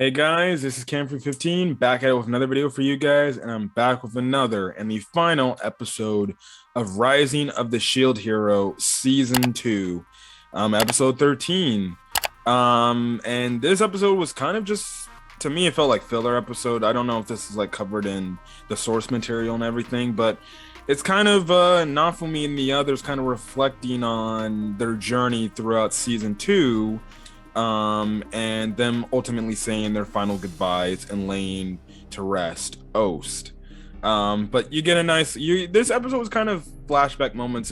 Hey guys, this is Cam15 back at it with another video for you guys, and I'm back with another and the final episode of Rising of the Shield Hero Season 2, episode 13. And this episode was kind of just, to me, it felt like filler episode. I don't know if this is like covered in the source material and everything, but it's kind of Naofumi and the others kind of reflecting on their journey throughout Season 2, and them ultimately saying their final goodbyes and laying to rest Oast. But you get a nice this episode was kind of flashback moments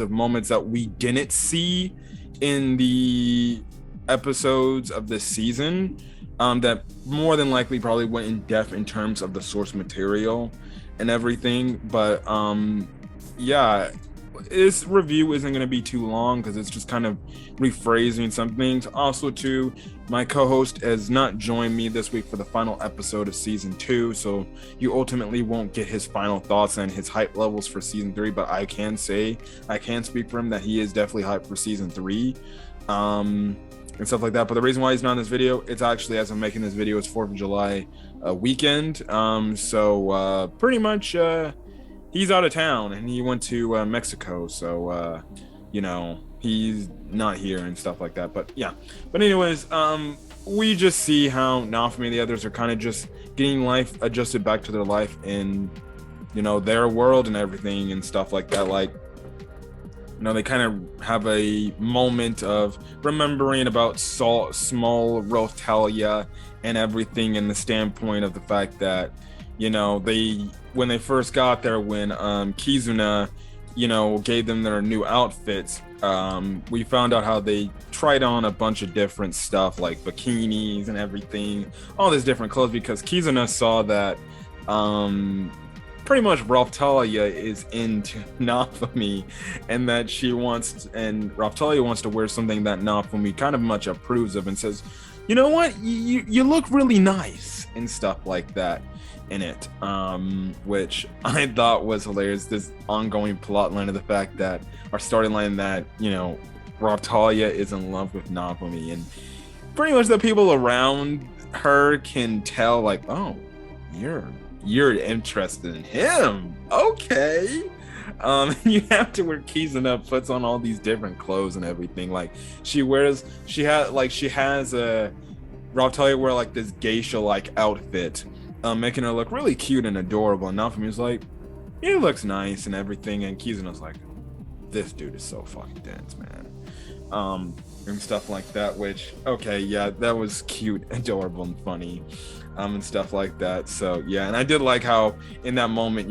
that we didn't see in the episodes of this season, that more than likely probably went in depth in terms of the source material and everything. But yeah, this review isn't going to be too long because it's just kind of rephrasing some things. Also, too, my co-host has not joined me this week for the final episode of season 2, so you ultimately won't get his final thoughts and his hype levels for season 3. But I can speak for him that he is definitely hyped for season 3, and stuff like that. But the reason why he's not in this video, it's actually, as I'm making this video, it's 4th of July weekend. So pretty much he's out of town and he went to Mexico, so he's not here and stuff like that. But yeah, but anyways, we just see how Naofumi and the others are kind of just getting life adjusted back to their life in their world and everything and stuff like that. Like, they kind of have a moment of remembering about small Rotalia and everything, in the standpoint of the fact that when they first got there, when Kizuna gave them their new outfits, we found out how they tried on a bunch of different stuff like bikinis and everything, all this different clothes, because Kizuna saw that pretty much Raphtalia is into Naofumi, and that Raphtalia wants to wear something that Naofumi kind of much approves of and says, you know what, you look really nice and stuff like that in it, which I thought was hilarious. This ongoing plot line of the fact that our storyline that Raphtalia is in love with Naofumi, and pretty much the people around her can tell, like, oh, you're interested in him, okay. You have to where Kizuna puts on all these different clothes and everything. Like, she has a Raphtalia wear like this geisha like outfit, making her look really cute and adorable. And Naofumi's like, he looks nice and everything. And Kizuna's like, this dude is so fucking dense, man. And stuff like that, which, okay, yeah, that was cute, adorable, and funny, and stuff like that. So, yeah, and I did like how in that moment,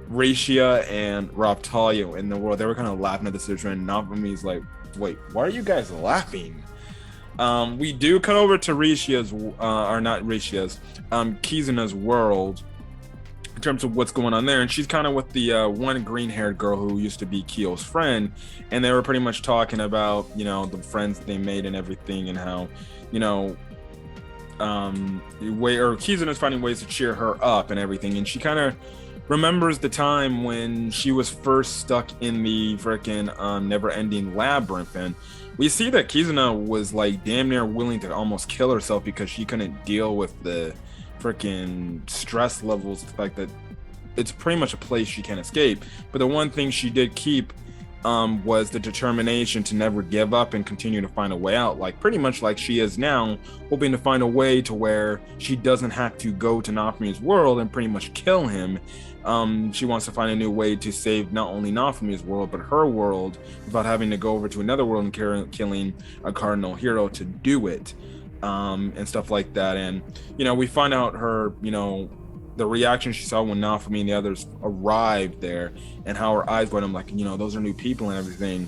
Raishia and Raphtalia in the world, they were kind of laughing at the situation. And Naofumi's like, wait, why are you guys laughing? We do cut over to Kizuna's world in terms of what's going on there, and she's kind of with the one green-haired girl who used to be Kyo's friend, and they were pretty much talking about the friends they made and everything, and how Kizuna's finding ways to cheer her up and everything, and she kind of remembers the time when she was first stuck in the freaking never-ending labyrinth. And we see that Kizuna was like damn near willing to almost kill herself because she couldn't deal with the freaking stress levels, the fact that it's pretty much a place she can't escape. But the one thing she did keep was the determination to never give up and continue to find a way out, like pretty much like she is now, hoping to find a way to where she doesn't have to go to Naofumi's world and pretty much kill him. She wants to find a new way to save not only Naofumi's world but her world without having to go over to another world and killing a cardinal hero to do it, and stuff like that. And we find out her the reaction she saw when Naofumi and the others arrived there, and how her eyes went, I'm like, those are new people and everything.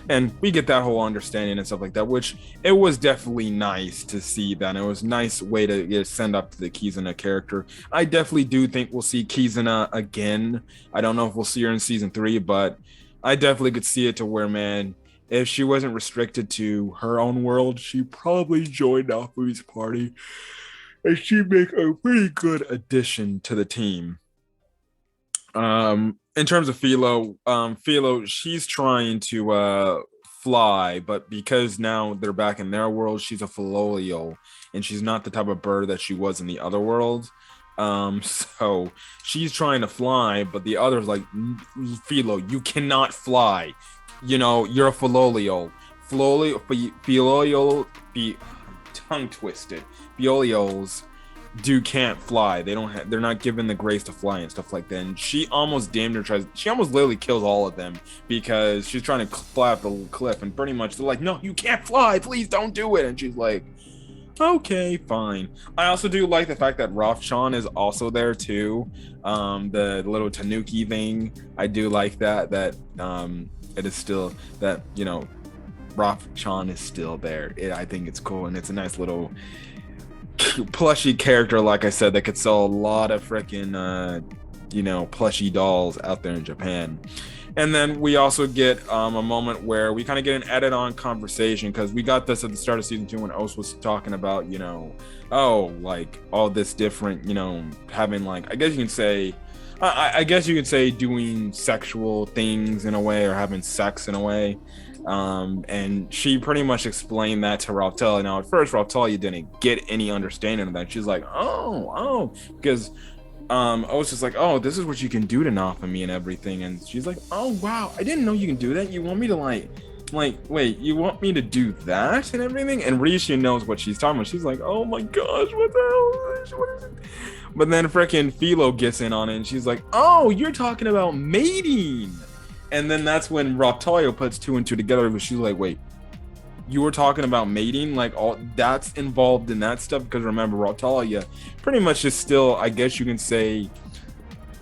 And we get that whole understanding and stuff like that, which it was definitely nice to see that. And it was a nice way to send up to the Kizuna character. I definitely do think we'll see Kizuna again. I don't know if we'll see her in season 3, but I definitely could see it to where, man, if she wasn't restricted to her own world, she'd probably join Naofumi's party, and she'd make a pretty good addition to the team. In terms of Philo, she's trying to fly, but because now they're back in their world, she's a philolial, and she's not the type of bird that she was in the other world. So she's trying to fly, but the other's like, Philo, you cannot fly. You know, you're a philolial. Philolial, tongue twisted. Philolials can't fly. They're not given the grace to fly and stuff like that. And she almost literally kills all of them because she's trying to fly off the cliff, and pretty much they're like, no, you can't fly, please don't do it. And she's like, okay, fine. I also do like the fact that Rafchan is also there too. The little Tanuki thing, I do like that it is still that, you know, Rafchan is still there. I think it's cool, and it's a nice little plushy character, like I said, that could sell a lot of freaking plushy dolls out there in Japan. And then we also get a moment where we kind of get an edit on conversation, because we got this at the start of season 2 when Os was talking about, you know, like all this different, you know, having like, I guess you could say doing sexual things in a way, or having sex in a way. And she pretty much explained that to Raftalia. Now, at first, Raftalia didn't get any understanding of that. She's like, because Os is like, oh, this is what you can do to Naofumi and everything. And she's like, oh, wow, I didn't know you can do that. You want me to wait, you want me to do that and everything? And Rishi knows what she's talking about. She's like, oh my gosh, what the hell? What is it? But then freaking Philo gets in on it, and she's like, oh, you're talking about mating. And then that's when Raftalia puts 2 and 2 together, but she's like, wait, you were talking about mating? Like, all that's involved in that stuff? Because remember, Raftalia pretty much is still, I guess you can say,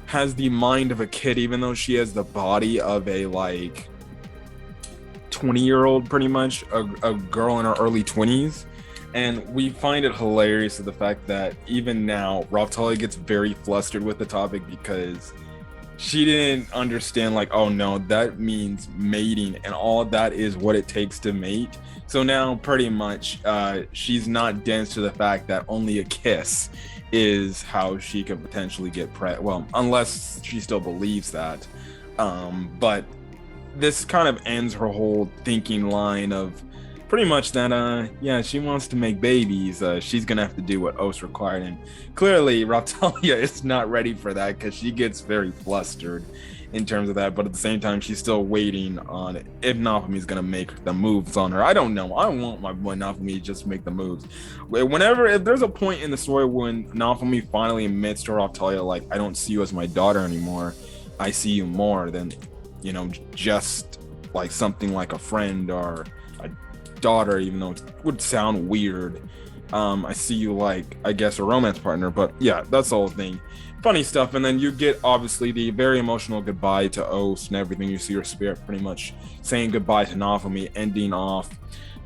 has the mind of a kid, even though she has the body of a, like, 20-year-old, pretty much, a girl in her early 20s. And we find it hilarious, the fact that even now, Raftalia gets very flustered with the topic, because she didn't understand, like, oh no, that means mating, and all that is what it takes to mate. So now pretty much she's not dense to the fact that only a kiss is how she could potentially get well, unless she still believes that. But this kind of ends her whole thinking line of pretty much that yeah, she wants to make babies, she's gonna have to do what Os required. And clearly Raftalia is not ready for that, because she gets very flustered in terms of that. But at the same time, she's still waiting on if Naofumi's gonna make the moves on her. I don't know, I want my boy Naofumi to just make the moves. If there's a point in the story when Naofumi finally admits to Raftalia, like, I don't see you as my daughter anymore, I see you more than, you know, just like something like a friend or a daughter, even though it would sound weird. I see you like, I guess, a romance partner. But yeah, that's the whole thing. Funny stuff. And then you get obviously the very emotional goodbye to Os and everything. You see her spirit pretty much saying goodbye to Naofumi, ending off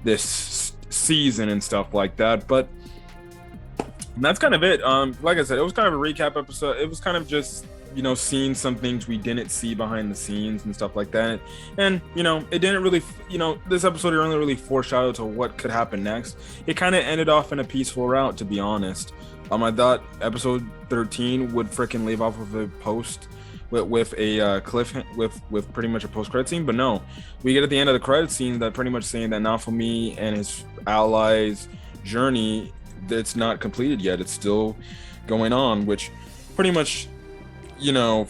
this season and stuff like that. But that's kind of it. Like I said, it was kind of a recap episode. It was kind of just, you know, seeing some things we didn't see behind the scenes and stuff like that. And, you know, it didn't really, you know, this episode didn't really foreshadow to what could happen next. It kind of ended off in a peaceful route, to be honest. I thought episode 13 would freaking leave off with a post with a cliff with pretty much a post-credit scene, but no, we get at the end of the credit scene that pretty much saying that Naofumi and his allies' journey, it's not completed yet. It's still going on, which pretty much, you know,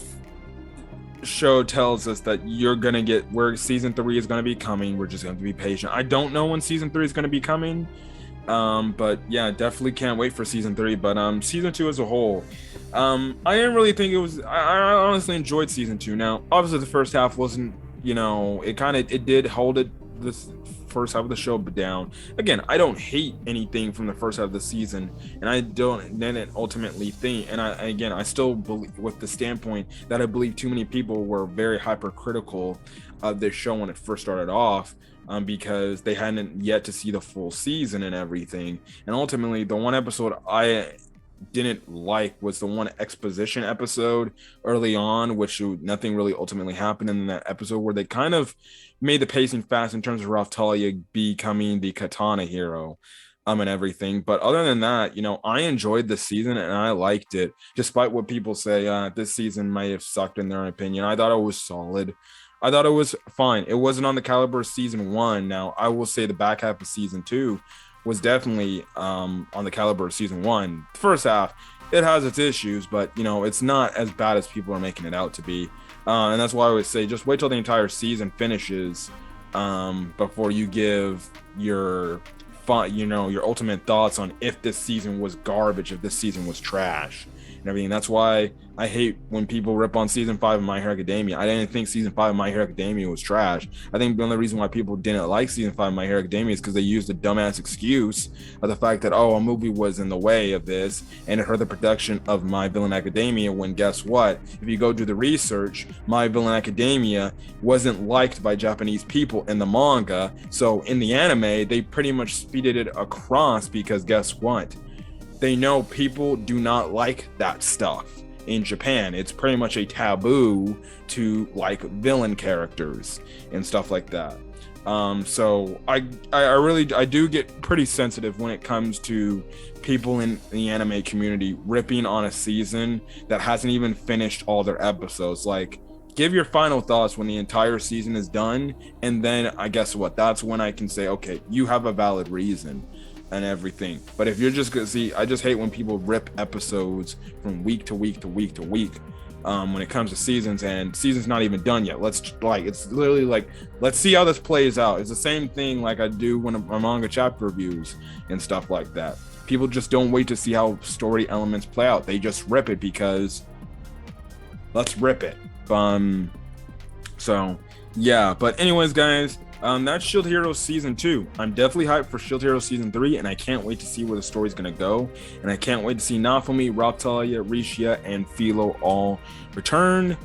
show tells us that you're gonna get where season 3 is gonna be coming. We're just gonna have to be patient. I don't know when season 3 is gonna be coming, but yeah, definitely can't wait for season 3. But season 2 as a whole, I didn't really think it was. I honestly enjoyed season 2. Now, obviously, the first half wasn't, you know, it did hold it this first half of the show down. Again, I don't hate anything from the first half of the season, and I didn't ultimately think, and I still believe, with the standpoint that I believe too many people were very hypercritical of this show when it first started off, because they hadn't yet to see the full season and everything. And ultimately, the one episode I didn't like was the one exposition episode early on, which nothing really ultimately happened in that episode, where they kind of made the pacing fast in terms of Raftalia becoming the katana hero and everything. But other than that, you know, I enjoyed this season and I liked it, despite what people say this season may have sucked in their opinion. I thought it was solid. I thought it was fine. It wasn't on the caliber of season 1. Now, I will say the back half of season 2 was definitely on the caliber of season 1. The first half, it has its issues, but it's not as bad as people are making it out to be. And that's why I always say just wait till the entire season finishes before you give your ultimate thoughts on if this season was garbage, if this season was trash and everything. That's why I hate when people rip on season 5 of My Hero Academia. I didn't think season 5 of My Hero Academia was trash. I think the only reason why people didn't like season 5 of My Hero Academia is because they used the dumbass excuse of the fact that, a movie was in the way of this and it hurt the production of My Villain Academia, when guess what? If you go do the research, My Villain Academia wasn't liked by Japanese people in the manga. So in the anime, they pretty much speeded it across because guess what? They know people do not like that stuff. In Japan, it's pretty much a taboo to like villain characters and stuff like that. So I do get pretty sensitive when it comes to people in the anime community ripping on a season that hasn't even finished all their episodes. Like, give your final thoughts when the entire season is done, and then I guess what? That's when I can say, okay, you have a valid reason and everything. But if you're just gonna see, I just hate when people rip episodes from week to week to week to week when it comes to seasons, and season's not even done yet. It's literally like, let's see how this plays out. It's the same thing like I do when I'm manga chapter reviews and stuff like that. People just don't wait to see how story elements play out. They just rip it because let's rip it. So yeah, but anyways, guys, that's Shield Hero Season 2. I'm definitely hyped for Shield Hero Season 3, and I can't wait to see where the story's going to go. And I can't wait to see Naofumi, Raptalia, Rishia, and Philo all return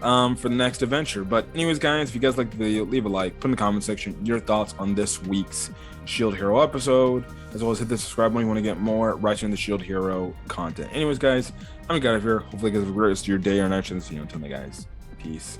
for the next adventure. But anyways, guys, if you guys like the video, leave a like, put in the comment section your thoughts on this week's Shield Hero episode, as well as hit the subscribe button if you want to get more Rising the Shield Hero content. Anyways, guys, I'm out of here. Hopefully you guys have a great rest of your day or night. And see you until then, guys. Peace.